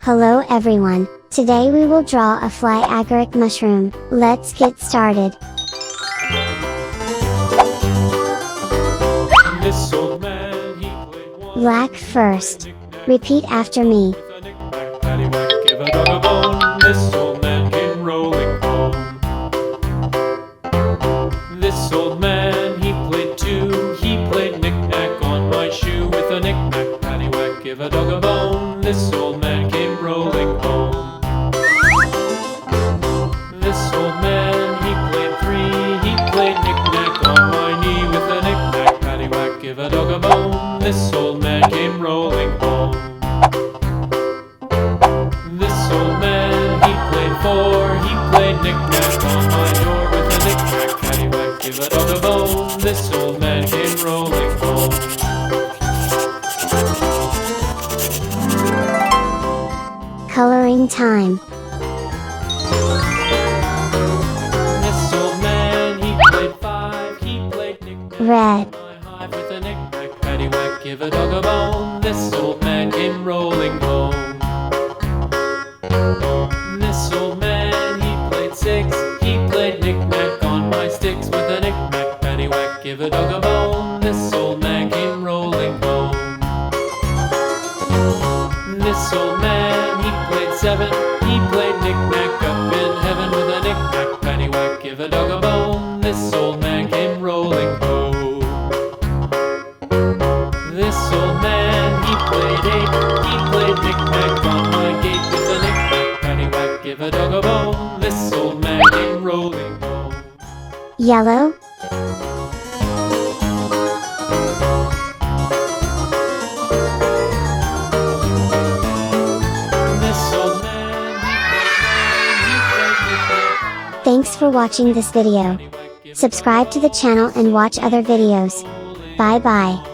Hello everyone, today we will draw a fly agaric mushroom. Let's get started. This old man, he played one Black first. Repeat after me. with a knick-knack, paddywhack, give a dog a bone. This old man came rolling home. This old man, he played two. He played knick-knack on my shoe with a knick-knack, paddywhack, give a dog a bone. This old man came rolling home. This old man, he played three. He played knick-knack on my knee with a knick-knack, paddywhack, give a dog a bone. This old man came rolling home. This old man, he played four. He played knick-knack on my door with a knick-knack, paddywhack, give a dog a bone. This old man came rolling home. Coloring time. This old man, he played five. He played knick-knack Red. on my hive with a knick-knack, paddywhack, give a dog a bone. This old man came rolling home. This old man, he played six. He played knick-knack on my sticks with a knick-knack, paddywhack, give a dog a bone. This old man came rolling home. This old man, he played seven. He played knick-knack up in heaven with a knick-knack, paddywhack, give a dog a bone. This old man came rolling home. This old man, he played eight. He played knick-knack on my gate with a knick-knack, paddywhack, give a dog a bone. This old man came rolling home. Yellow. This old man, he played nine. He played knick-knack. Thanks for watching this video. Subscribe to the channel and watch other videos. Bye bye.